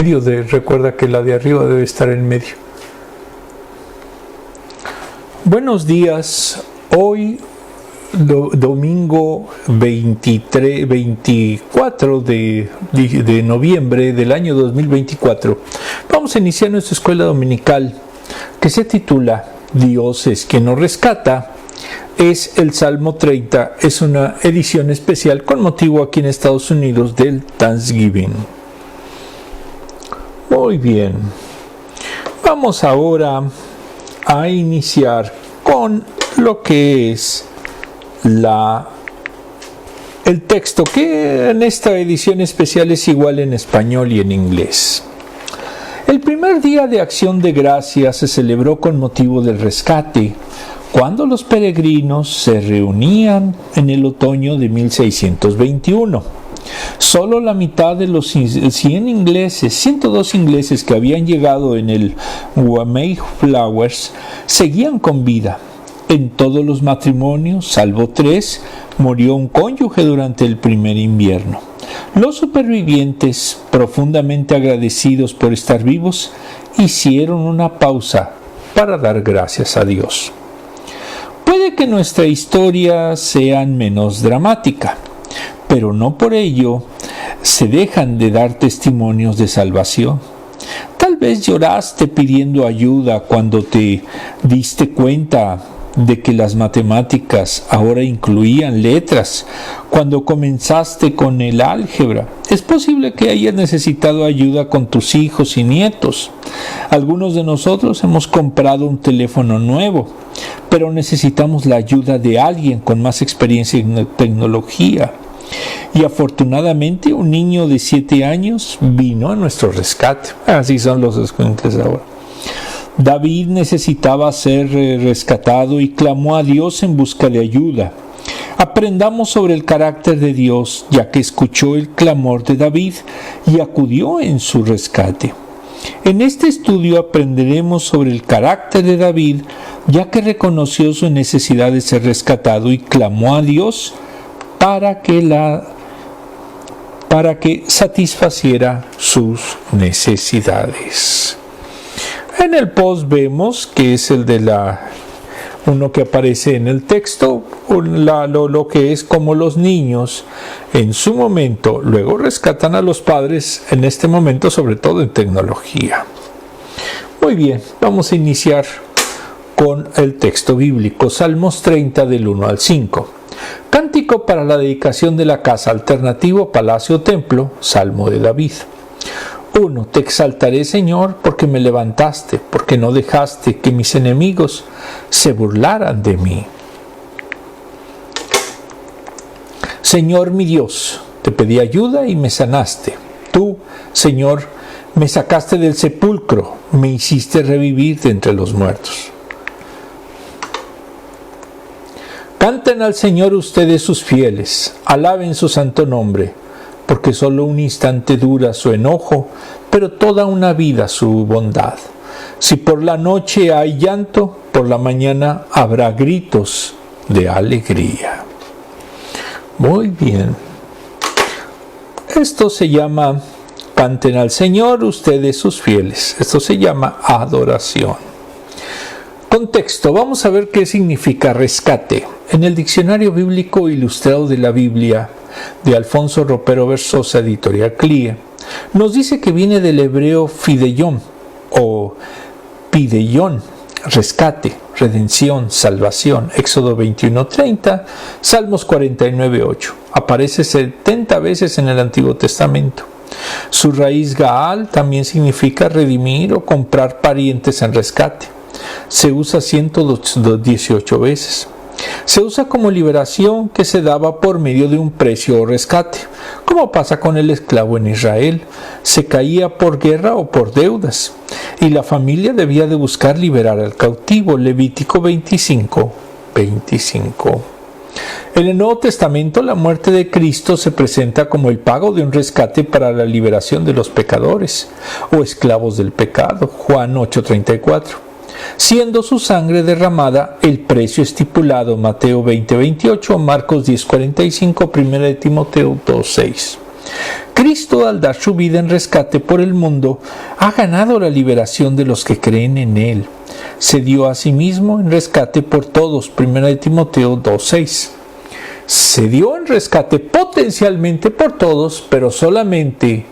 Recuerda que la de arriba debe estar en medio. Buenos días. Hoy domingo 24 de noviembre del año 2024 vamos a iniciar nuestra escuela dominical que se titula Dios es quien nos rescata. Es el Salmo 30, es una edición especial con motivo aquí en Estados Unidos del Thanksgiving. Muy bien, vamos ahora a iniciar con lo que es el texto, que en esta edición especial es igual en español y en inglés. El primer día de Acción de Gracias se celebró con motivo del rescate, cuando los peregrinos se reunían en el otoño de 1621. Solo la mitad de los 102 ingleses que habían llegado en el Mayflowers seguían con vida. En todos los matrimonios, salvo 3, murió un cónyuge durante el primer invierno. Los supervivientes, profundamente agradecidos por estar vivos, hicieron una pausa para dar gracias a Dios. Puede que nuestra historia sea menos dramática, pero no por ello se dejan de dar testimonios de salvación. Tal vez lloraste pidiendo ayuda cuando te diste cuenta de que las matemáticas ahora incluían letras, cuando comenzaste con el álgebra. Es posible que hayas necesitado ayuda con tus hijos y nietos. Algunos de nosotros hemos comprado un teléfono nuevo, pero necesitamos la ayuda de alguien con más experiencia en tecnología. Y afortunadamente un niño de 7 años vino a nuestro rescate. Así son los escuincles ahora. David necesitaba ser rescatado y clamó a Dios en busca de ayuda. Aprendamos sobre el carácter de Dios, ya que escuchó el clamor de David y acudió en su rescate. En este estudio aprenderemos sobre el carácter de David, ya que reconoció su necesidad de ser rescatado y clamó a Dios para que satisfaciera sus necesidades. En el post vemos que es el de uno que aparece en el texto, lo que es como los niños en su momento luego rescatan a los padres, en este momento sobre todo en tecnología. Muy bien, vamos a iniciar con el texto bíblico, Salmos 30 del 1 al 5. Cántico para la dedicación de la casa, alternativo Palacio-Templo, Salmo de David. 1. Te exaltaré, Señor, porque me levantaste, porque no dejaste que mis enemigos se burlaran de mí. Señor mi Dios, te pedí ayuda y me sanaste. Tú, Señor, me sacaste del sepulcro, me hiciste revivir de entre los muertos. Canten al Señor ustedes sus fieles, alaben su santo nombre, porque solo un instante dura su enojo, pero toda una vida su bondad. Si por la noche hay llanto, por la mañana habrá gritos de alegría. Muy bien. Esto se llama canten al Señor ustedes sus fieles. Esto se llama adoración. Contexto. Vamos a ver qué significa rescate. En el Diccionario Bíblico Ilustrado de la Biblia, de Alfonso Ropero Versosa, editorial CLIE, nos dice que viene del hebreo fideyón o pideyón, rescate, redención, salvación. Éxodo 21:30, Salmos 49:8. Aparece 70 veces en el Antiguo Testamento. Su raíz Gaal también significa redimir o comprar parientes en rescate. Se usa 118 veces. Se usa como liberación que se daba por medio de un precio o rescate, como pasa con el esclavo en Israel. Se caía por guerra o por deudas, y la familia debía de buscar liberar al cautivo. Levítico 25:25. En el Nuevo Testamento, la muerte de Cristo se presenta como el pago de un rescate para la liberación de los pecadores o esclavos del pecado. Juan 8:34. Siendo su sangre derramada el precio estipulado. Mateo 20:28, Marcos 10:45, 1 Timoteo 2:6. Cristo, al dar su vida en rescate por el mundo, ha ganado la liberación de los que creen en Él. Se dio a sí mismo en rescate por todos, 1 Timoteo 2:6. Se dio en rescate potencialmente por todos, pero solamente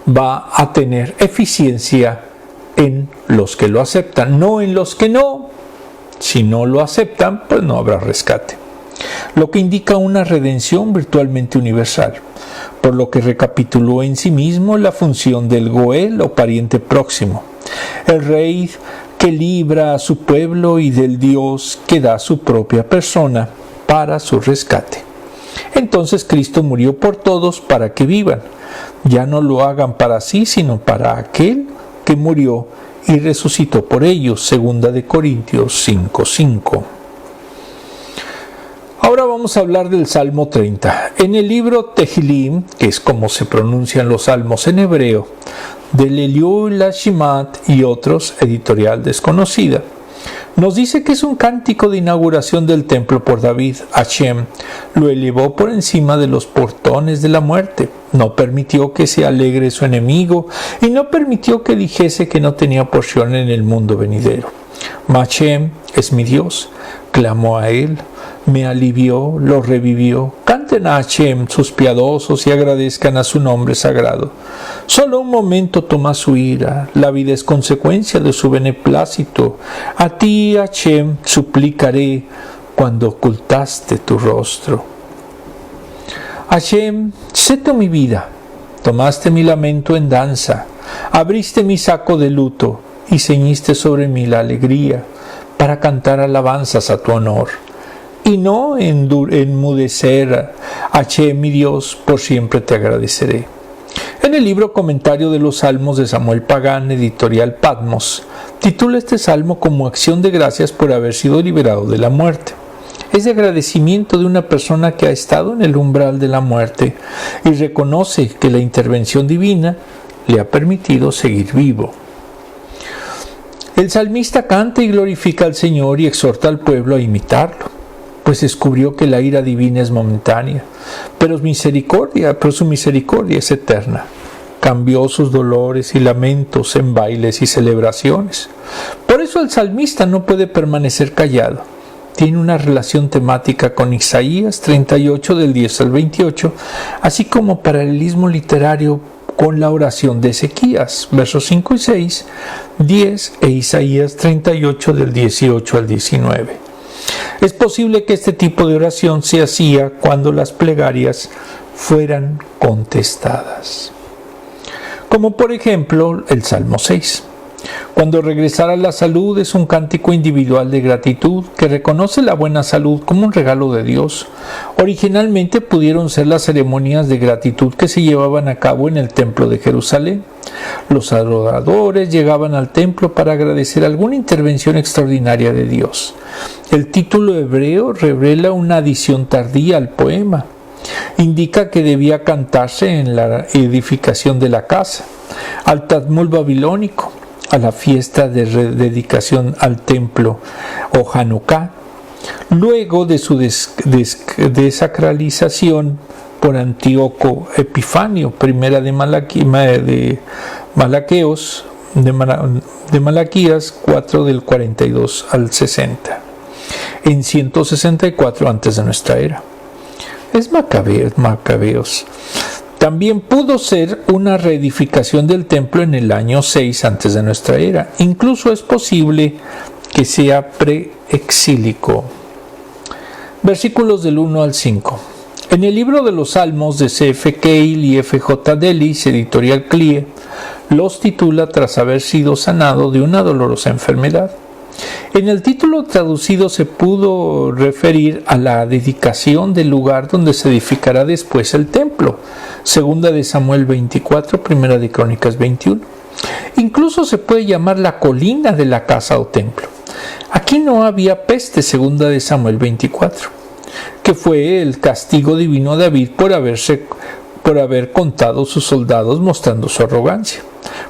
va a tener eficiencia en los que lo aceptan, no en los que no. Si no lo aceptan, pues no habrá rescate. Lo que indica una redención virtualmente universal, por lo que recapituló en sí mismo la función del Goel o pariente próximo, el rey que libra a su pueblo y del Dios que da su propia persona para su rescate. Entonces Cristo murió por todos para que vivan. Ya no lo hagan para sí, sino para aquel que murió y resucitó por ellos. 2 Corintios 5:5. Ahora vamos a hablar del Salmo 30. En el libro Tehilim, que es como se pronuncian los salmos en hebreo, del Eliú Lashimat y otros, editorial desconocida, nos dice que es un cántico de inauguración del templo por David. Hashem lo elevó por encima de los portones de la muerte. No permitió que se alegre su enemigo y no permitió que dijese que no tenía porción en el mundo venidero. Hashem es mi Dios. Clamó a Él, me alivió, lo revivió. Canten a Hashem sus piadosos y agradezcan a su nombre sagrado. Solo un momento toma su ira, la vida es consecuencia de su beneplácito. A ti, Hashem, suplicaré cuando ocultaste tu rostro. Hashem, sé tú mi vida, tomaste mi lamento en danza, abriste mi saco de luto y ceñiste sobre mí la alegría, para cantar alabanzas a tu honor, y no enmudecer. Hashem, mi Dios, por siempre te agradeceré. En el libro Comentario de los Salmos de Samuel Pagán, editorial Patmos, titula este salmo como acción de gracias por haber sido liberado de la muerte. Es de agradecimiento de una persona que ha estado en el umbral de la muerte y reconoce que la intervención divina le ha permitido seguir vivo. El salmista canta y glorifica al Señor y exhorta al pueblo a imitarlo, pues descubrió que la ira divina es momentánea, pero su misericordia es eterna. Cambió sus dolores y lamentos en bailes y celebraciones. Por eso el salmista no puede permanecer callado. Tiene una relación temática con Isaías 38 del 10 al 28, así como paralelismo literario con la oración de Ezequías, versos 5 y 6, 10 e Isaías 38 del 18 al 19. Es posible que este tipo de oración se hacía cuando las plegarias fueran contestadas. Como por ejemplo el Salmo 6. Cuando regresar a la salud es un cántico individual de gratitud que reconoce la buena salud como un regalo de Dios. Originalmente pudieron ser las ceremonias de gratitud que se llevaban a cabo en el templo de Jerusalén. Los adoradores llegaban al templo para agradecer alguna intervención extraordinaria de Dios. El título hebreo revela una adición tardía al poema. Indica que debía cantarse en la edificación de la casa, al Talmud babilónico, a la fiesta de dedicación al templo o Hanukkah, luego de su desacralización por Antíoco Epifanio, primera de Malaquías 4 del 42 al 60, en 164 antes de nuestra era. Es Macabeos. También pudo ser una reedificación del templo en el año 6 antes de nuestra era. Incluso es posible que sea preexílico. Versículos del 1 al 5. En el libro de los Salmos de C.F. Keil y F.J. Delis, editorial CLIE, los titula tras haber sido sanado de una dolorosa enfermedad. En el título traducido se pudo referir a la dedicación del lugar donde se edificará después el templo, segunda de Samuel 24, primera de Crónicas 21. Incluso se puede llamar la colina de la casa o templo. Aquí no había peste, segunda de Samuel 24, que fue el castigo divino a David por haber contado sus soldados mostrando su arrogancia,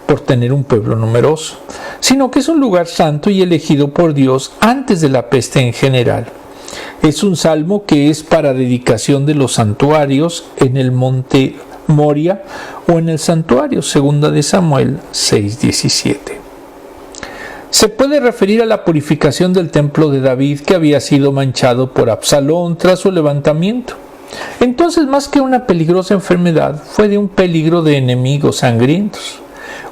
por tener un pueblo numeroso, sino que es un lugar santo y elegido por Dios antes de la peste en general. Es un salmo que es para dedicación de los santuarios en el monte Moria o en el santuario, 2 de Samuel 6:17. Se puede referir a la purificación del templo de David, que había sido manchado por Absalón tras su levantamiento. Entonces, más que una peligrosa enfermedad, fue de un peligro de enemigos sangrientos,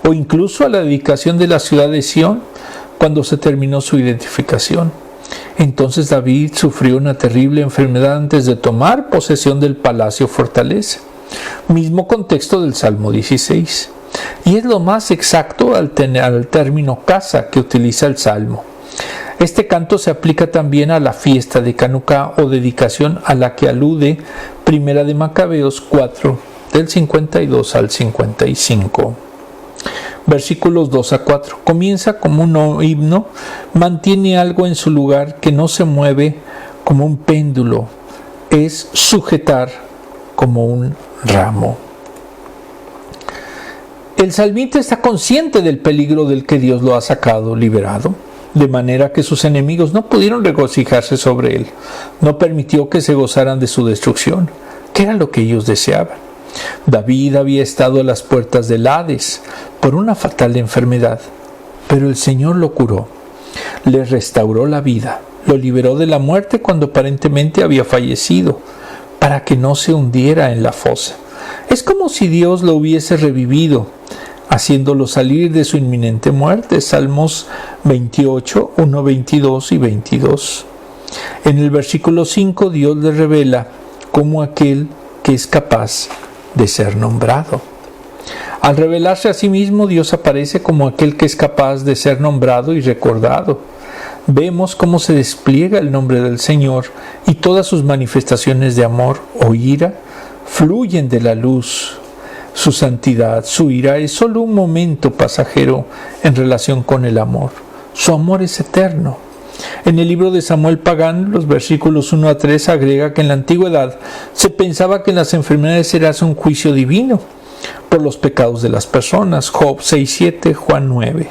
o incluso a la dedicación de la ciudad de Sión cuando se terminó su identificación. Entonces David sufrió una terrible enfermedad antes de tomar posesión del palacio fortaleza. Mismo contexto del Salmo 16. Y es lo más exacto al término casa que utiliza el Salmo. Este canto se aplica también a la fiesta de Hanukkah o dedicación a la que alude Primera de Macabeos 4, del 52 al 55. Versículos 2 a 4. Comienza como un himno, mantiene algo en su lugar que no se mueve como un péndulo, es sujetar como un ramo. El salmista está consciente del peligro del que Dios lo ha sacado, liberado, de manera que sus enemigos no pudieron regocijarse sobre él. No permitió que se gozaran de su destrucción, que era lo que ellos deseaban. David había estado a las puertas del Hades por una fatal enfermedad, pero el Señor lo curó, le restauró la vida, lo liberó de la muerte cuando aparentemente había fallecido, para que no se hundiera en la fosa. Es como si Dios lo hubiese revivido, haciéndolo salir de su inminente muerte. Salmos 28, 1, 22 y 22. En el versículo 5, Dios le revela como aquel que es capaz de ser nombrado. Al revelarse a sí mismo, Dios aparece como aquel que es capaz de ser nombrado y recordado. Vemos cómo se despliega el nombre del Señor y todas sus manifestaciones de amor o ira fluyen de la luz. Su santidad, su ira es solo un momento pasajero en relación con el amor. Su amor es eterno. En el libro de Samuel Pagán, los versículos 1 a 3 agrega que en la antigüedad se pensaba que las enfermedades eran un juicio divino por los pecados de las personas. Job 6:7, Juan 9.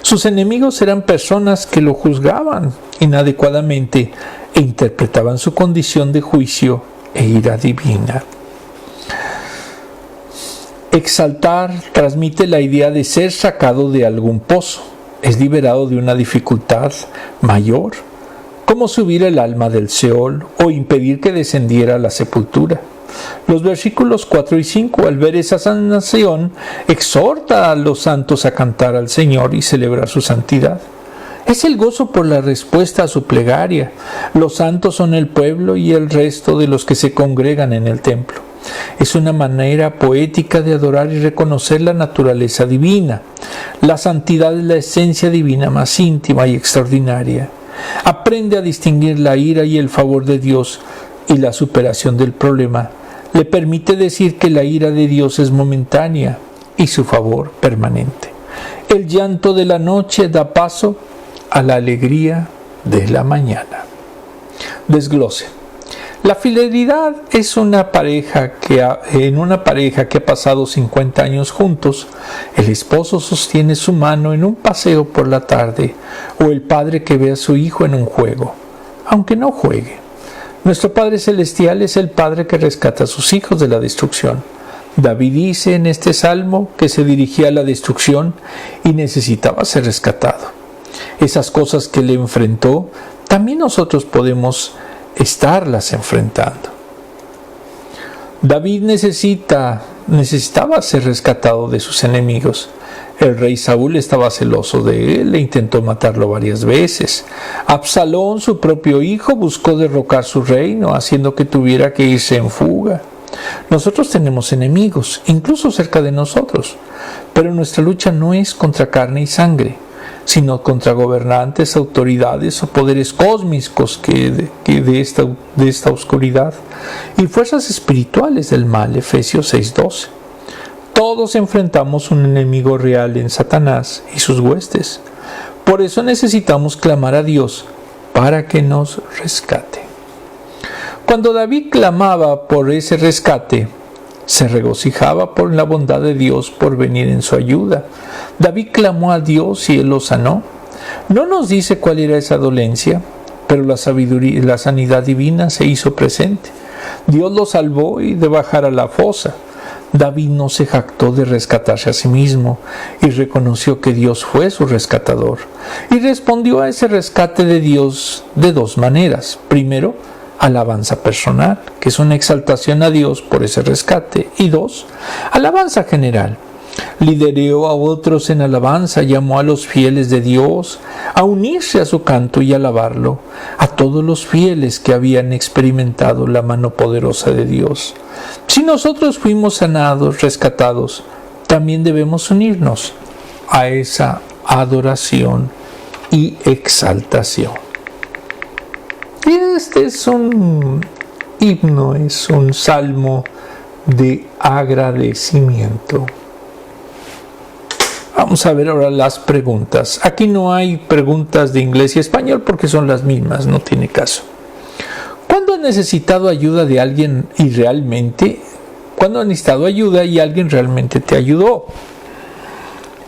Sus enemigos eran personas que lo juzgaban inadecuadamente e interpretaban su condición de juicio e ira divina. Exaltar transmite la idea de ser sacado de algún pozo. Es liberado de una dificultad mayor, como subir el alma del Seol o impedir que descendiera a la sepultura. Los versículos 4 y 5, al ver esa sanación, exhorta a los santos a cantar al Señor y celebrar su santidad. Es el gozo por la respuesta a su plegaria. Los santos son el pueblo y el resto de los que se congregan en el templo. Es una manera poética de adorar y reconocer la naturaleza divina. La santidad es la esencia divina más íntima y extraordinaria. Aprende a distinguir la ira y el favor de Dios, y la superación del problema le permite decir que la ira de Dios es momentánea y su favor permanente. El llanto de la noche da paso a la alegría de la mañana. Desglose. La fidelidad es en una pareja que ha pasado 50 años juntos. El esposo sostiene su mano en un paseo por la tarde, o el padre que ve a su hijo en un juego, aunque no juegue. Nuestro Padre Celestial es el Padre que rescata a sus hijos de la destrucción. David dice en este salmo que se dirigía a la destrucción y necesitaba ser rescatado. Esas cosas que le enfrentó, también nosotros podemos estarlas enfrentando. David necesitaba ser rescatado de sus enemigos. El rey Saúl estaba celoso de él e intentó matarlo varias veces. Absalón, su propio hijo, buscó derrocar su reino, haciendo que tuviera que irse en fuga. Nosotros tenemos enemigos, incluso cerca de nosotros, pero nuestra lucha no es contra carne y sangre, sino contra gobernantes, autoridades o poderes cósmicos de esta oscuridad y fuerzas espirituales del mal. Efesios 6:12. Todos enfrentamos un enemigo real en Satanás y sus huestes. Por eso necesitamos clamar a Dios para que nos rescate. Cuando David clamaba por ese rescate, se regocijaba por la bondad de Dios por venir en su ayuda. David clamó a Dios y Él lo sanó. No nos dice cuál era esa dolencia, pero la sanidad divina se hizo presente. Dios lo salvó de bajar a la fosa. David no se jactó de rescatarse a sí mismo y reconoció que Dios fue su rescatador. Y respondió a ese rescate de Dios de dos maneras. Primero, alabanza personal, que es una exaltación a Dios por ese rescate. Y dos, alabanza general. Lideró a otros en alabanza, llamó a los fieles de Dios a unirse a su canto y alabarlo, a todos los fieles que habían experimentado la mano poderosa de Dios. Si nosotros fuimos sanados, rescatados, también debemos unirnos a esa adoración y exaltación. Y este es un himno, es un salmo de agradecimiento. Vamos a ver ahora las preguntas. Aquí no hay preguntas de inglés y español porque son las mismas, no tiene caso. ¿Cuándo has necesitado ayuda de alguien y realmente? ¿Cuándo has necesitado ayuda y alguien realmente te ayudó?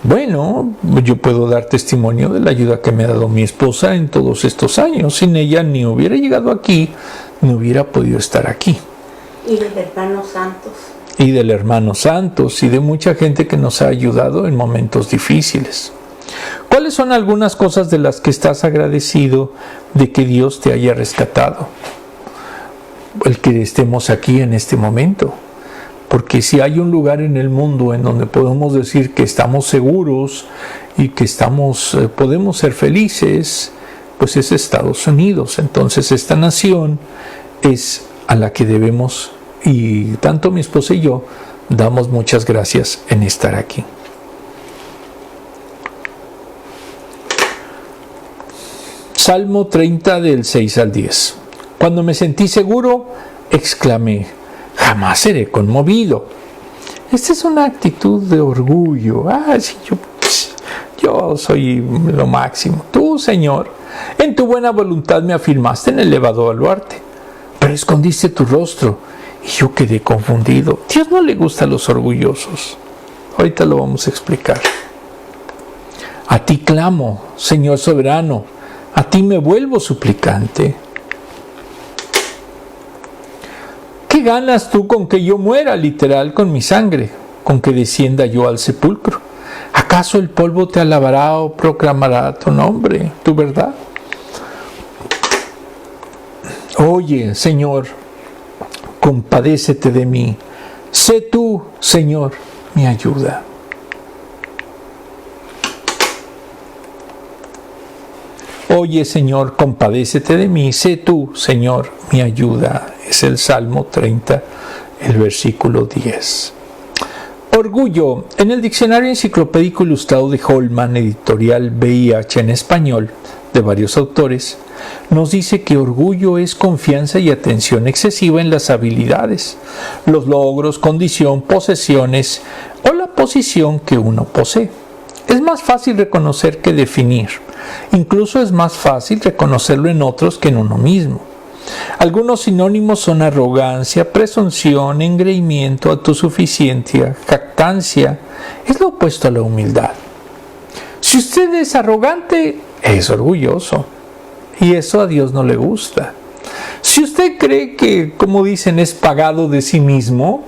Bueno, yo puedo dar testimonio de la ayuda que me ha dado mi esposa en todos estos años. Sin ella ni hubiera llegado aquí, ni hubiera podido estar aquí. Y los hermanos santos. Y del hermano Santos y de mucha gente que nos ha ayudado en momentos difíciles. ¿Cuáles son algunas cosas de las que estás agradecido de que Dios te haya rescatado? El que estemos aquí en este momento. Porque si hay un lugar en el mundo en donde podemos decir que estamos seguros y que podemos ser felices, pues es Estados Unidos. Entonces esta nación es a la que debemos, y tanto mi esposa y yo damos muchas gracias en estar aquí. Salmo 30 del 6 al 10. Cuando me sentí seguro, exclamé, jamás seré conmovido. Esta es una actitud de orgullo. Sí, yo soy lo máximo. Tú, Señor, en tu buena voluntad me afirmaste en el elevado baluarte, pero escondiste tu rostro y yo quedé confundido. Dios no le gusta a los orgullosos. Ahorita lo vamos a explicar. A ti clamo, Señor soberano, a ti me vuelvo suplicante. ¿Qué ganas tú con que yo muera, literal, con mi sangre, con que descienda yo al sepulcro? ¿Acaso el polvo te alabará o proclamará tu nombre, tu verdad? Oye, Señor, compadécete de mí. Sé tú, Señor, mi ayuda. Oye, Señor, compadécete de mí. Sé tú, Señor, mi ayuda. Es el Salmo 30, el versículo 10. Orgullo. En el Diccionario Enciclopédico Ilustrado de Holman, editorial VIH en español, de varios autores, nos dice que orgullo es confianza y atención excesiva en las habilidades, los logros, condición, posesiones o la posición que uno posee. Es más fácil reconocer que definir. Incluso es más fácil reconocerlo en otros que en uno mismo. Algunos sinónimos son arrogancia, presunción, engreimiento, autosuficiencia, jactancia. Es lo opuesto a la humildad. Si usted es arrogante, es orgulloso. Y eso a Dios no le gusta. Si usted cree que, como dicen, es pagado de sí mismo,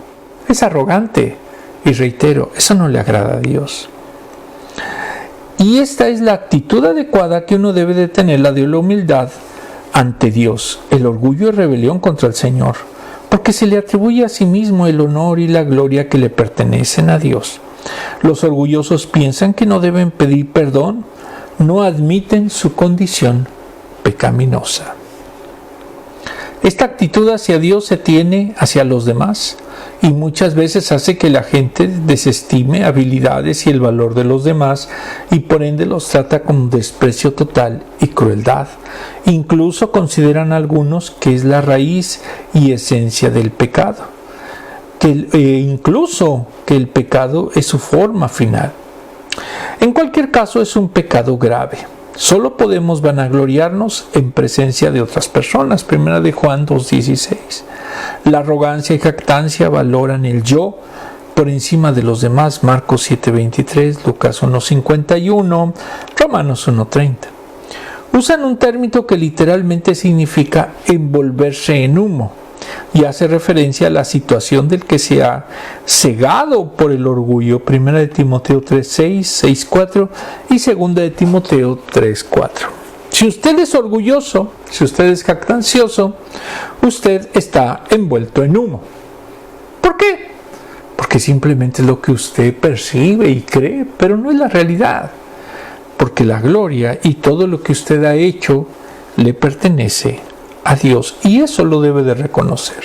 es arrogante. Y reitero, eso no le agrada a Dios. Y esta es la actitud adecuada que uno debe de tener, la de la humildad ante Dios. El orgullo es rebelión contra el Señor, porque se le atribuye a sí mismo el honor y la gloria que le pertenecen a Dios. Los orgullosos piensan que no deben pedir perdón, no admiten su condición pecaminosa. Esta actitud hacia Dios se tiene hacia los demás y muchas veces hace que la gente desestime habilidades y el valor de los demás y por ende los trata con desprecio total y crueldad. Incluso consideran algunos que es la raíz y esencia del pecado, incluso que el pecado es su forma final. En cualquier caso es un pecado grave. Solo podemos vanagloriarnos en presencia de otras personas. Primera de Juan 2:16. La arrogancia y jactancia valoran el yo por encima de los demás. Marcos 7:23, Lucas 1:51, Romanos 1:30. Usan un término que literalmente significa envolverse en humo. y hace referencia a la situación del que se ha cegado por el orgullo. 1 de Timoteo 3:6, 6:4 y 2 de Timoteo 3:4. Si usted es orgulloso, si usted es jactancioso, usted está envuelto en humo. ¿Por qué? Porque simplemente es lo que usted percibe y cree, pero no es la realidad. Porque la gloria y todo lo que usted ha hecho le pertenece a Dios, y eso lo debe de reconocer.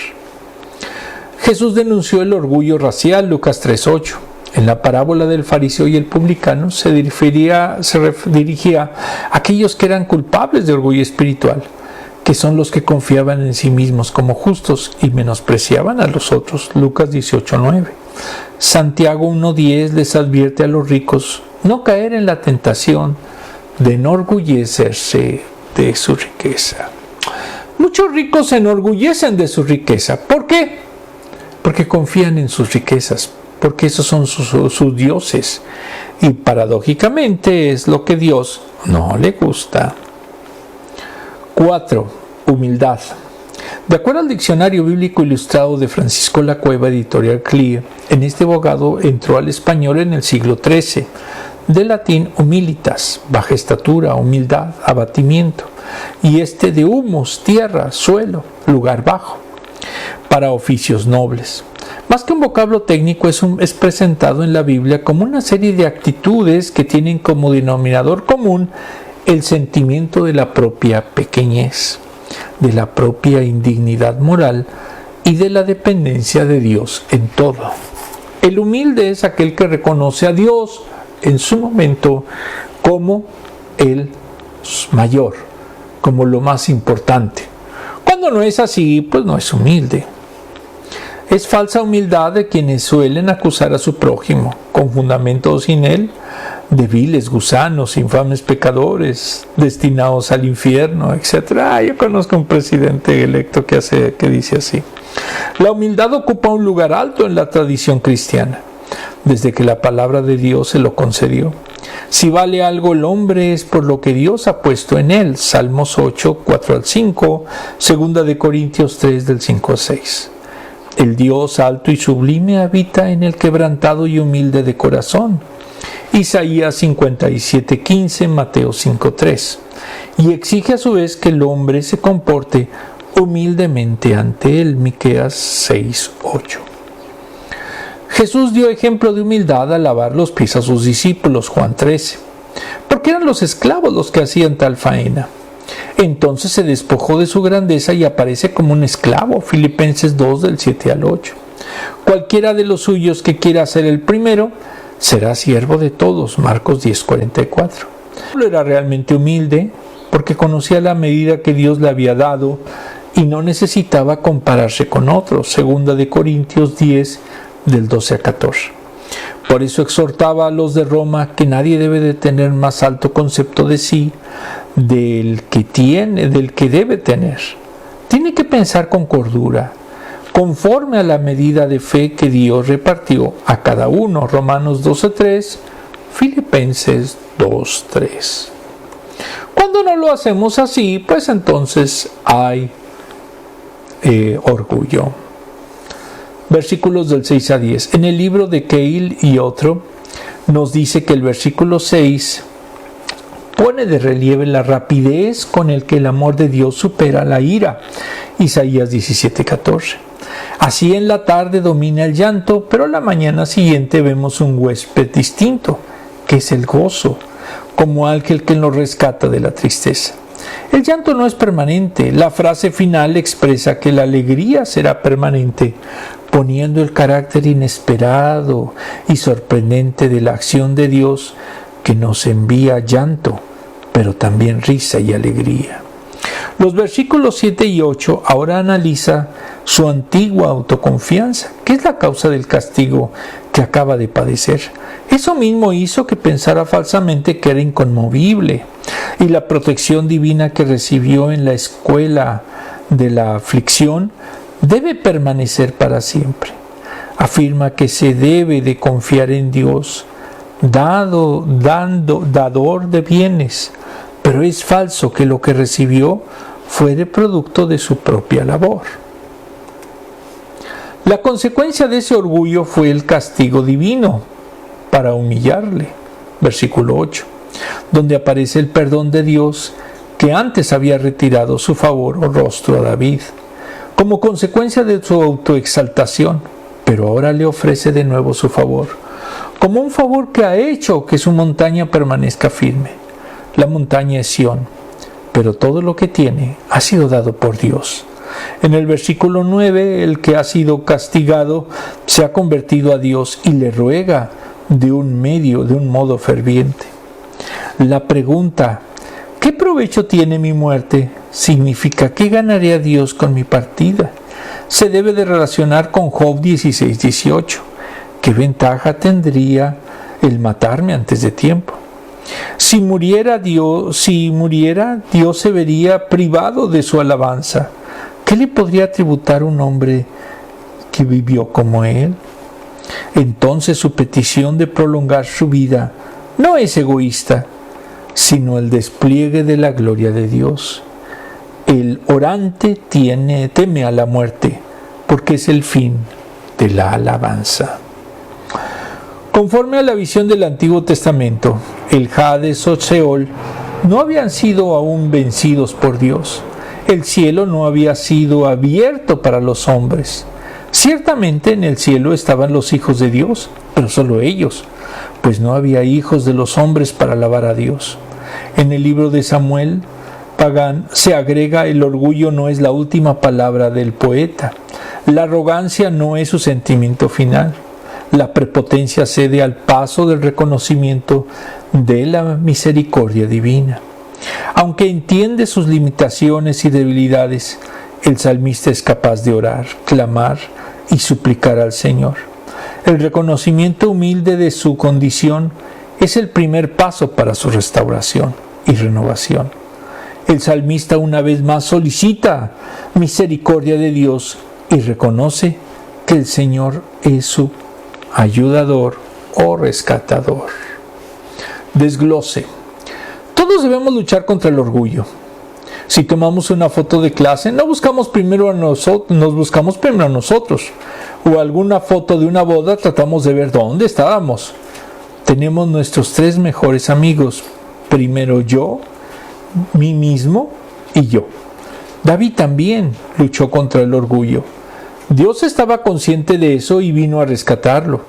Jesús denunció el orgullo racial, Lucas 3:8. En la parábola del fariseo y el publicano se dirigía a aquellos que eran culpables de orgullo espiritual, que son los que confiaban en sí mismos como justos y menospreciaban a los otros, Lucas 18:9. Santiago 1:10 les advierte a los ricos no caer en la tentación de enorgullecerse de su riqueza. Muchos ricos se enorgullecen de su riqueza. ¿Por qué? Porque confían en sus riquezas, porque esos son sus dioses. Y paradójicamente es lo que Dios no le gusta. 4. Humildad. De acuerdo al Diccionario Bíblico Ilustrado de Francisco La Cueva, editorial CLIE, en este abogado entró al español en el siglo XIII, de latín humilitas, baja estatura, humildad, abatimiento, y de humus, tierra, suelo, lugar bajo, para oficios nobles. Más que un vocablo técnico, es presentado en la Biblia como una serie de actitudes que tienen como denominador común el sentimiento de la propia pequeñez, de la propia indignidad moral y de la dependencia de Dios en todo. El humilde es aquel que reconoce a Dios en su momento como el mayor, como lo más importante. Cuando no es así, pues no es humilde. Es falsa humildad de quienes suelen acusar a su prójimo, con fundamento o sin él, de viles gusanos, infames pecadores, destinados al infierno, etc. Yo conozco un presidente electo que dice así. La humildad ocupa un lugar alto en la tradición cristiana, desde que la palabra de Dios se lo concedió. Si vale algo el hombre es por lo que Dios ha puesto en él. Salmos 8, 4 al 5, 2 de Corintios 3, del 5 al 6. El Dios alto y sublime habita en el quebrantado y humilde de corazón. Isaías 57:15, Mateo 5:3. Y exige a su vez que el hombre se comporte humildemente ante él. Miqueas 6:8. Jesús dio ejemplo de humildad al lavar los pies a sus discípulos, Juan 13, porque eran los esclavos los que hacían tal faena. Entonces se despojó de su grandeza y aparece como un esclavo, Filipenses 2, del 7 al 8. Cualquiera de los suyos que quiera ser el primero, será siervo de todos, Marcos 10:44. Pablo era realmente humilde porque conocía la medida que Dios le había dado y no necesitaba compararse con otros, 2 de Corintios 10, del 12 a 14. Por eso exhortaba a los de Roma que nadie debe de tener más alto concepto de sí del que debe tener. Tiene que pensar con cordura, conforme a la medida de fe que Dios repartió a cada uno. Romanos 12:3, Filipenses 2:3. Cuando no lo hacemos así, pues entonces hay orgullo. Versículos del 6 a 10. En el libro de Keil y otro, nos dice que el versículo 6 pone de relieve la rapidez con el que el amor de Dios supera la ira. Isaías 17:14. Así en la tarde domina el llanto, pero a la mañana siguiente vemos un huésped distinto, que es el gozo, como aquel que nos rescata de la tristeza. El llanto no es permanente. La frase final expresa que la alegría será permanente, poniendo el carácter inesperado y sorprendente de la acción de Dios que nos envía llanto, pero también risa y alegría. Los versículos 7 y 8 ahora analiza su antigua autoconfianza, que es la causa del castigo que acaba de padecer. Eso mismo hizo que pensara falsamente que era inconmovible, y la protección divina que recibió en la escuela de la aflicción debe permanecer para siempre. Afirma que se debe de confiar en Dios, dador de bienes, pero es falso que lo que recibió fue de producto de su propia labor. La consecuencia de ese orgullo fue el castigo divino para humillarle. Versículo 8, donde aparece el perdón de Dios que antes había retirado su favor o rostro a David, como consecuencia de su autoexaltación, pero ahora le ofrece de nuevo su favor, como un favor que ha hecho que su montaña permanezca firme. La montaña es Sión, pero todo lo que tiene ha sido dado por Dios. En el versículo 9, el que ha sido castigado se ha convertido a Dios y le ruega de un modo ferviente. La pregunta, ¿qué provecho tiene mi muerte?, significa, ¿qué ganaría Dios con mi partida? Se debe de relacionar con Job 16:18. ¿Qué ventaja tendría el matarme antes de tiempo? Si muriera, Dios se vería privado de su alabanza. ¿Qué le podría tributar un hombre que vivió como él? Entonces su petición de prolongar su vida no es egoísta, sino el despliegue de la gloria de Dios. El orante teme a la muerte, porque es el fin de la alabanza. Conforme a la visión del Antiguo Testamento, el Hades o Seol no habían sido aún vencidos por Dios. El cielo no había sido abierto para los hombres. Ciertamente en el cielo estaban los hijos de Dios, pero solo ellos, pues no había hijos de los hombres para alabar a Dios. En el libro de Samuel Pagán se agrega: el orgullo no es la última palabra del poeta, la arrogancia no es su sentimiento final, la prepotencia cede al paso del reconocimiento de la misericordia divina. Aunque entiende sus limitaciones y debilidades, el salmista es capaz de orar, clamar y suplicar al Señor. El reconocimiento humilde de su condición es el primer paso para su restauración y renovación. El salmista una vez más solicita misericordia de Dios y reconoce que el Señor es su ayudador o rescatador. Desglose. Todos debemos luchar contra el orgullo. Si tomamos una foto de clase, nos buscamos primero a nosotros. O alguna foto de una boda, tratamos de ver dónde estábamos. Tenemos nuestros 3 mejores amigos. Primero yo, mí mismo y yo. David también luchó contra el orgullo. Dios estaba consciente de eso y vino a rescatarlo.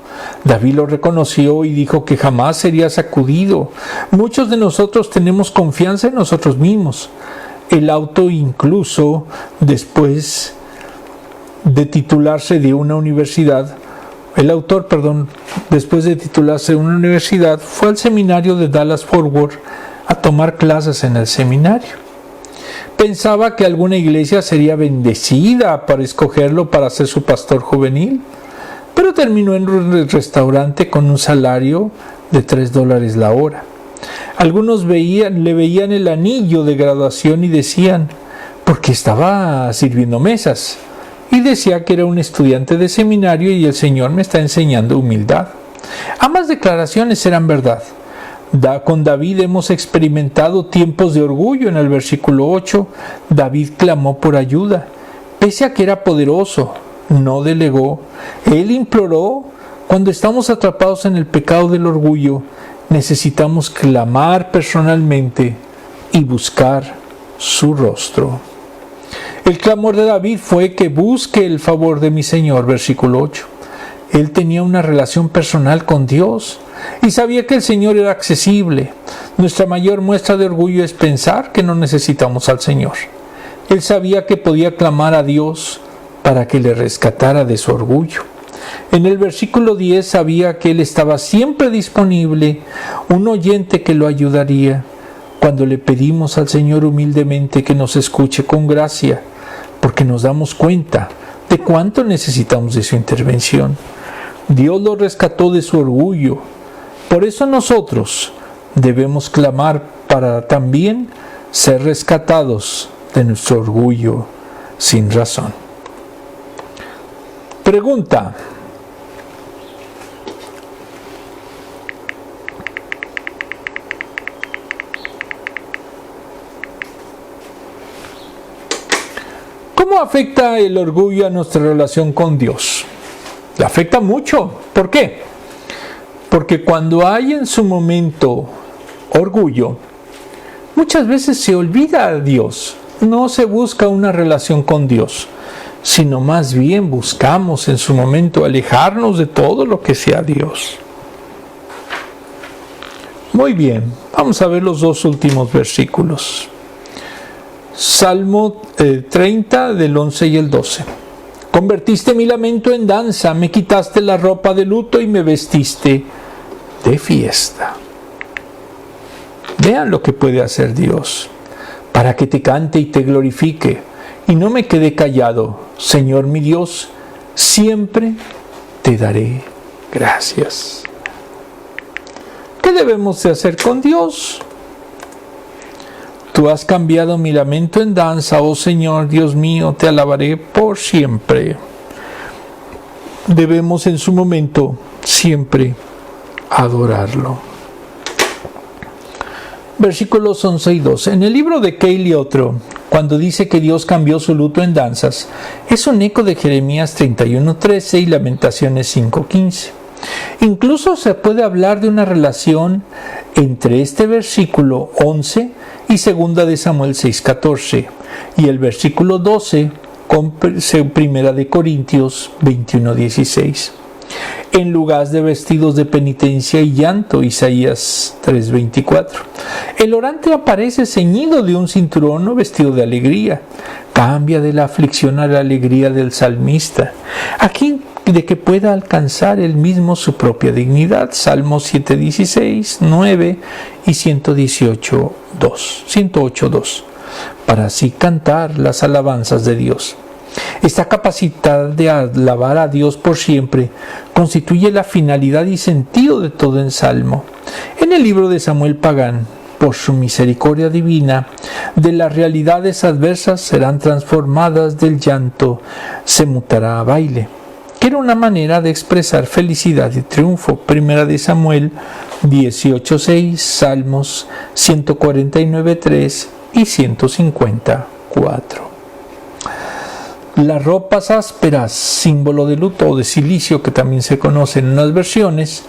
David lo reconoció y dijo que jamás sería sacudido. Muchos de nosotros tenemos confianza en nosotros mismos. El autor incluso, después de titularse de una universidad, fue al seminario de Dallas Fort Worth a tomar clases en el seminario. Pensaba que alguna iglesia sería bendecida para escogerlo para ser su pastor juvenil, pero terminó en un restaurante con un salario de $3 la hora. Algunos le veían el anillo de graduación y decían, ¿por qué estaba sirviendo mesas? Y decía que era un estudiante de seminario y el Señor me está enseñando humildad. Ambas declaraciones eran verdad. Con David hemos experimentado tiempos de orgullo. En el versículo 8, David clamó por ayuda. Pese a que era poderoso, no delegó. Él imploró. Cuando estamos atrapados en el pecado del orgullo, necesitamos clamar personalmente y buscar su rostro. El clamor de David fue que busque el favor de mi Señor, versículo 8. Él tenía una relación personal con Dios y sabía que el Señor era accesible. Nuestra mayor muestra de orgullo es pensar que no necesitamos al Señor. Él sabía que podía clamar a Dios para que le rescatara de su orgullo. En el versículo 10 sabía que Él estaba siempre disponible, un oyente que lo ayudaría. Cuando le pedimos al Señor humildemente que nos escuche con gracia, porque nos damos cuenta de cuánto necesitamos de su intervención. Dios lo rescató de su orgullo. Por eso nosotros debemos clamar para también ser rescatados de nuestro orgullo sin razón. Pregunta: ¿cómo afecta el orgullo a nuestra relación con Dios? Le afecta mucho. ¿Por qué? Porque cuando hay en su momento orgullo, muchas veces se olvida a Dios. No se busca una relación con Dios, sino más bien buscamos en su momento alejarnos de todo lo que sea Dios. Muy bien, vamos a ver los dos últimos versículos. Salmo 30 del 11 y el 12. Convertiste mi lamento en danza, me quitaste la ropa de luto y me vestiste de fiesta. Vean lo que puede hacer Dios, para que te cante y te glorifique, y no me quede callado. Señor mi Dios, siempre te daré gracias. ¿Qué debemos de hacer con Dios? Tú has cambiado mi lamento en danza, oh Señor, Dios mío, te alabaré por siempre. Debemos en su momento siempre adorarlo. Versículos 11 y 12. En el libro de Keil otro, cuando dice que Dios cambió su luto en danzas, es un eco de Jeremías 31:13 y Lamentaciones 5:15. Incluso se puede hablar de una relación entre este versículo 11 y 2 de Samuel 6:14 y el versículo 12 con 1 de Corintios 21:16. En lugar de vestidos de penitencia y llanto, Isaías 3:24. El orante aparece ceñido de un cinturón o vestido de alegría. Cambia de la aflicción a la alegría del salmista, aquí de que pueda alcanzar él mismo su propia dignidad. Salmos 7:16, 9 y 108:2. Para así cantar las alabanzas de Dios. Esta capacidad de alabar a Dios por siempre constituye la finalidad y sentido de todo el Salmo. En el libro de Samuel Pagán, por su misericordia divina, de las realidades adversas serán transformadas, del llanto se mutará a baile, que era una manera de expresar felicidad y triunfo. 1 de Samuel 18:6, Salmos 149:3 y 150:4. Las ropas ásperas, símbolo de luto o de cilicio, que también se conoce en unas versiones,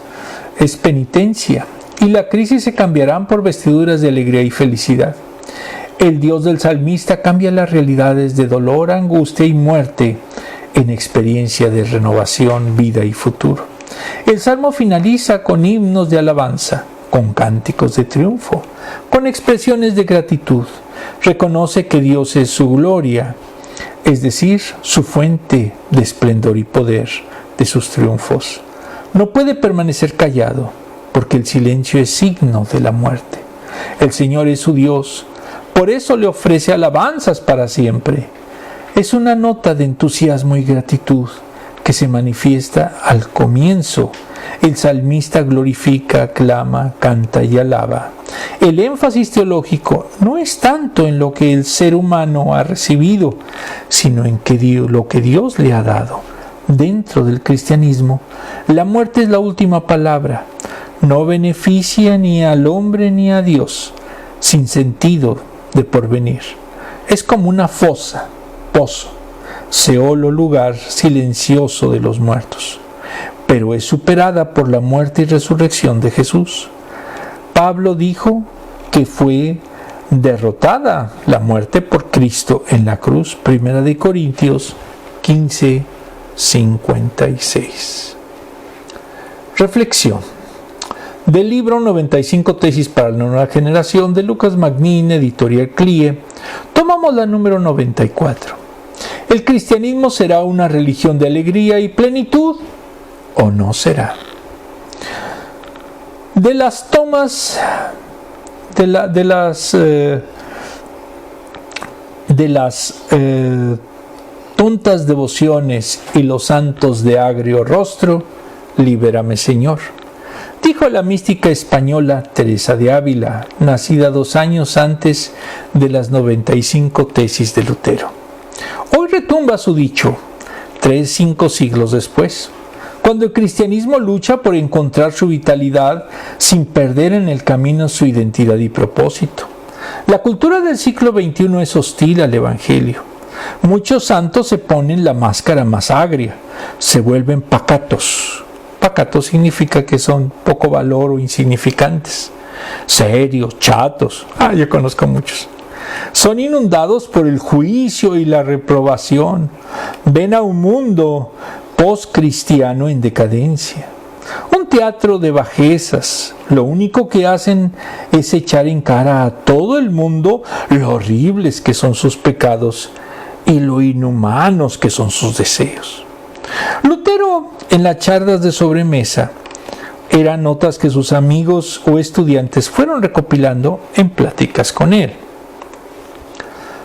es penitencia, y la crisis se cambiarán por vestiduras de alegría y felicidad. El Dios del salmista cambia las realidades de dolor, angustia y muerte en experiencia de renovación, vida y futuro. El salmo finaliza con himnos de alabanza, con cánticos de triunfo, con expresiones de gratitud. Reconoce que Dios es su gloria, es decir, su fuente de esplendor y poder, de sus triunfos. No puede permanecer callado, porque el silencio es signo de la muerte. El Señor es su Dios, por eso le ofrece alabanzas para siempre. Es una nota de entusiasmo y gratitud que se manifiesta al comienzo. El salmista glorifica, clama, canta y alaba. El énfasis teológico no es tanto en lo que el ser humano ha recibido, sino en lo que Dios le ha dado. Dentro del cristianismo, la muerte es la última palabra. No beneficia ni al hombre ni a Dios, sin sentido de porvenir. Es como una fosa, pozo, Seol o lugar silencioso de los muertos, pero es superada por la muerte y resurrección de Jesús. Pablo dijo que fue derrotada la muerte por Cristo en la cruz. 1 de Corintios 15:56. Reflexión. Del libro 95 tesis para la nueva generación de Lucas Magnin, editorial CLIE, tomamos la número 94. ¿El cristianismo será una religión de alegría y plenitud o no será? De las tomas de las tontas devociones y los santos de agrio rostro, libérame, Señor, dijo la mística española Teresa de Ávila, nacida 2 años antes de las 95 tesis de Lutero. Hoy retumba su dicho, 5 siglos después, cuando el cristianismo lucha por encontrar su vitalidad sin perder en el camino su identidad y propósito. La cultura del siglo XXI es hostil al Evangelio. Muchos santos se ponen la máscara más agria, se vuelven pacatos. Pacato significa que son poco valor o insignificantes, serios, chatos. Yo conozco muchos. Son inundados por el juicio y la reprobación. Ven a un mundo post-cristiano en decadencia. Un teatro de bajezas. Lo único que hacen es echar en cara a todo el mundo lo horribles que son sus pecados y lo inhumanos que son sus deseos. Lutero, en las charlas de sobremesa, eran notas que sus amigos o estudiantes fueron recopilando en pláticas con él.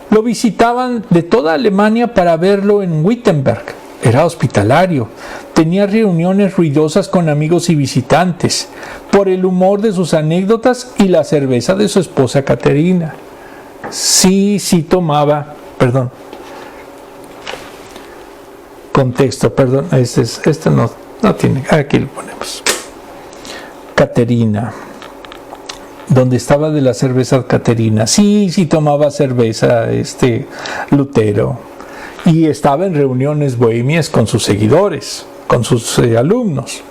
Lo visitaban de toda Alemania para verlo en Wittenberg. Era hospitalario, tenía reuniones ruidosas con amigos y visitantes, por el humor de sus anécdotas y la cerveza de su esposa Caterina. Sí tomaba, contexto, este no tiene, aquí lo ponemos. Caterina, donde estaba de la cerveza Caterina, sí tomaba cerveza Lutero, y estaba en reuniones bohemias con sus seguidores, con sus alumnos.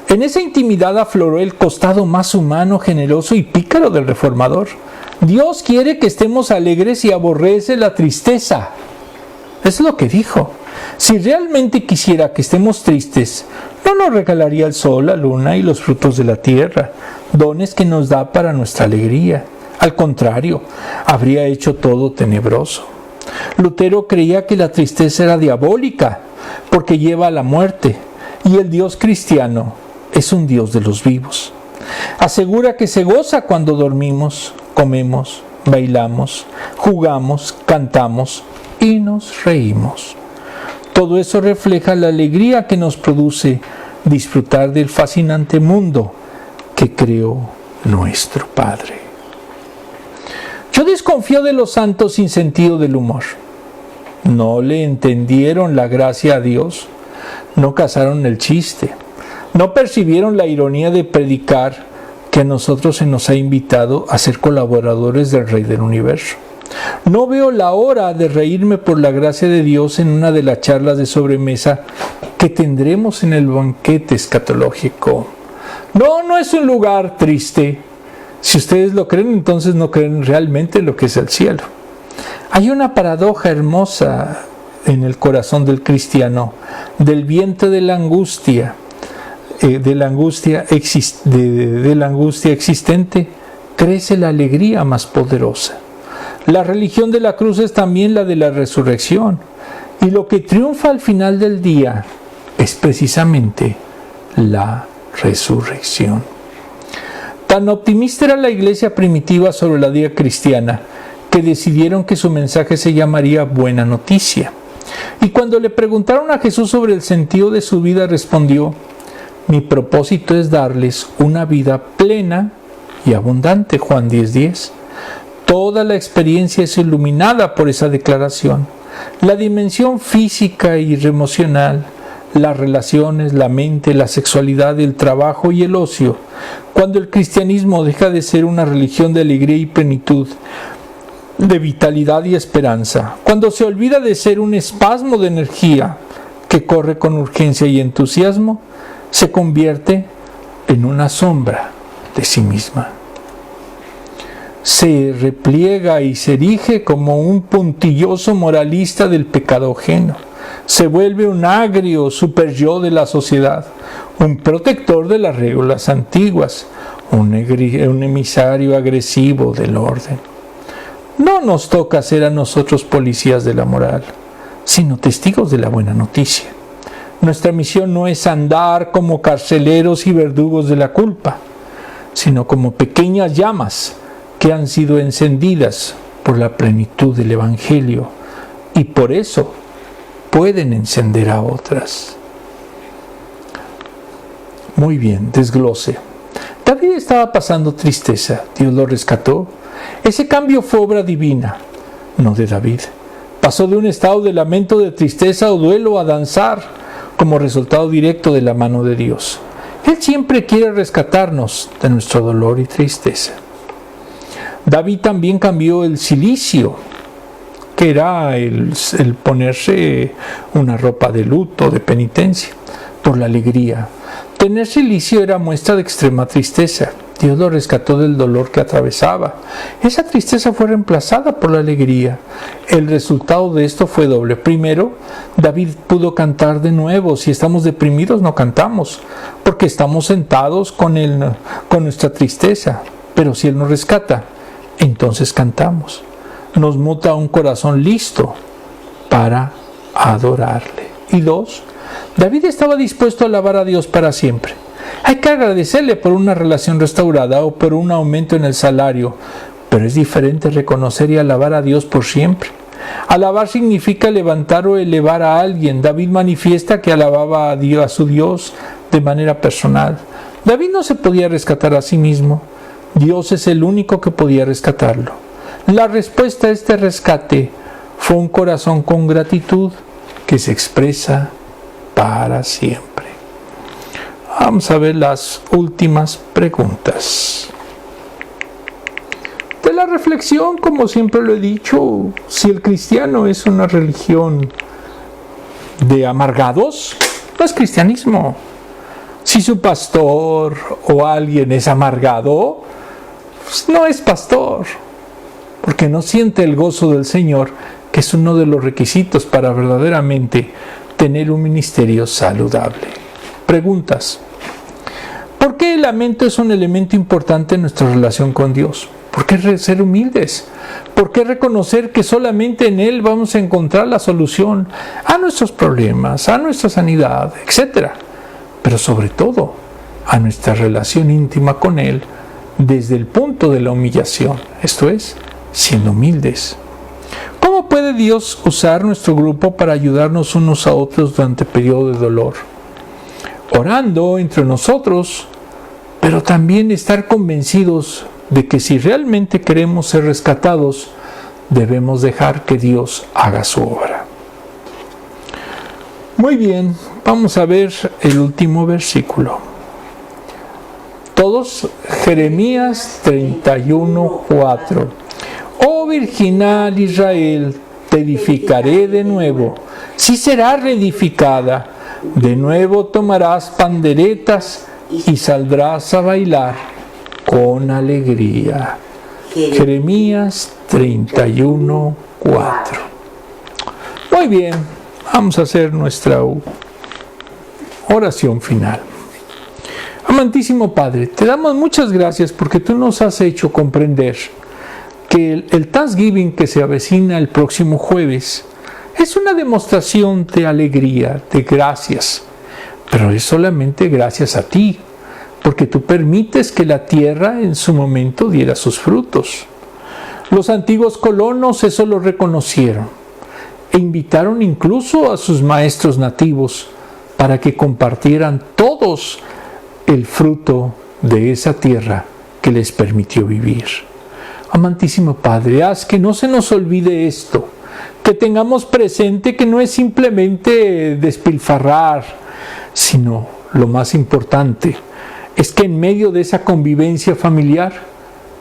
En esa intimidad afloró el costado más humano, generoso y pícaro del reformador. Dios quiere que estemos alegres y aborrece la tristeza. Es lo que dijo. Si realmente quisiera que estemos tristes, no nos regalaría el sol, la luna y los frutos de la tierra, dones que nos da para nuestra alegría. Al contrario, habría hecho todo tenebroso. Lutero creía que la tristeza era diabólica, porque lleva a la muerte, y el Dios cristiano es un Dios de los vivos. Asegura que se goza cuando dormimos, comemos, bailamos, jugamos, cantamos y nos reímos. Todo eso refleja la alegría que nos produce disfrutar del fascinante mundo que creó nuestro Padre. Yo desconfío de los santos sin sentido del humor. No le entendieron la gracia a Dios, no cazaron el chiste, no percibieron la ironía de predicar que a nosotros se nos ha invitado a ser colaboradores del Rey del Universo. No veo la hora de reírme por la gracia de Dios en una de las charlas de sobremesa que tendremos en el banquete escatológico. No es un lugar triste. Si ustedes lo creen, entonces no creen realmente en lo que es el cielo. Hay una paradoja hermosa en el corazón del cristiano, del vientre de la angustia, de la angustia existente, crece la alegría más poderosa. La religión de la cruz es también la de la resurrección, y lo que triunfa al final del día es precisamente la resurrección. Tan optimista era la iglesia primitiva sobre la vida cristiana, que decidieron que su mensaje se llamaría Buena Noticia. Y cuando le preguntaron a Jesús sobre el sentido de su vida, respondió: mi propósito es darles una vida plena y abundante. Juan 10:10. Toda la experiencia es iluminada por esa declaración. La dimensión física y emocional, las relaciones, la mente, la sexualidad, el trabajo y el ocio. Cuando el cristianismo deja de ser una religión de alegría y plenitud, de vitalidad y esperanza, cuando se olvida de ser un espasmo de energía que corre con urgencia y entusiasmo, se convierte en una sombra de sí misma. Se repliega y se erige como un puntilloso moralista del pecado ajeno. Se vuelve un agrio super yo de la sociedad, un protector de las reglas antiguas, un emisario agresivo del orden. No nos toca ser a nosotros policías de la moral, sino testigos de la buena noticia. Nuestra misión no es andar como carceleros y verdugos de la culpa, sino como pequeñas llamas que han sido encendidas por la plenitud del Evangelio y por eso pueden encender a otras. Muy bien, desglose. David estaba pasando tristeza, Dios lo rescató. Ese cambio fue obra divina, no de David. Pasó de un estado de lamento, de tristeza o duelo a danzar como resultado directo de la mano de Dios. Él siempre quiere rescatarnos de nuestro dolor y tristeza. David también cambió el cilicio que era el ponerse una ropa de luto, de penitencia, por la alegría. Tener cilicio era muestra de extrema tristeza. Dios lo rescató del dolor que atravesaba. Esa tristeza fue reemplazada por la alegría. El resultado de esto fue doble. Primero, David pudo cantar de nuevo. Si estamos deprimidos, no cantamos, porque estamos sentados con nuestra tristeza. Pero si Él nos rescata, entonces cantamos. Nos muta un corazón listo para adorarle. Y dos, David estaba dispuesto a alabar a Dios para siempre. Hay que agradecerle por una relación restaurada o por un aumento en el salario, pero es diferente reconocer y alabar a Dios por siempre. Alabar significa levantar o elevar a alguien. David manifiesta que alababa a su Dios de manera personal. David no se podía rescatar a sí mismo. Dios es el único que podía rescatarlo. La respuesta a este rescate fue un corazón con gratitud que se expresa para siempre. Vamos a ver las últimas preguntas. De la reflexión, como siempre lo he dicho, si el cristiano es una religión de amargados, no es cristianismo. Si su pastor o alguien es amargado, pues no es pastor, porque no siente el gozo del Señor, que es uno de los requisitos para verdaderamente tener un ministerio saludable. Preguntas. ¿Por qué el lamento es un elemento importante en nuestra relación con Dios? ¿Por qué ser humildes? ¿Por qué reconocer que solamente en Él vamos a encontrar la solución a nuestros problemas, a nuestra sanidad, etcétera? Pero sobre todo, a nuestra relación íntima con Él desde el punto de la humillación, esto es, siendo humildes. ¿Cómo puede Dios usar nuestro grupo para ayudarnos unos a otros durante el periodo de dolor? Orando entre nosotros, pero también estar convencidos de que si realmente queremos ser rescatados, debemos dejar que Dios haga su obra. Muy bien, vamos a ver el último versículo. Todos, Jeremías 31:4. Oh virginal Israel, te edificaré de nuevo, sí será reedificada. De nuevo tomarás panderetas y saldrás a bailar con alegría. Jeremías 31:4. Muy bien, vamos a hacer nuestra oración final. Amantísimo Padre, te damos muchas gracias porque tú nos has hecho comprender que el Thanksgiving que se avecina el próximo jueves es una demostración de alegría, de gracias, pero es solamente gracias a ti, porque tú permites que la tierra en su momento diera sus frutos. Los antiguos colonos eso lo reconocieron e invitaron incluso a sus maestros nativos para que compartieran todos el fruto de esa tierra que les permitió vivir. Amantísimo Padre, haz que no se nos olvide esto, que tengamos presente que no es simplemente despilfarrar, sino lo más importante es que en medio de esa convivencia familiar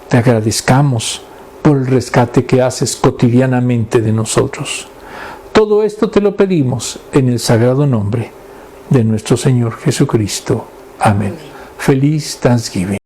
te agradezcamos por el rescate que haces cotidianamente de nosotros. Todo esto te lo pedimos en el sagrado nombre de nuestro Señor Jesucristo. Amén. Feliz Thanksgiving.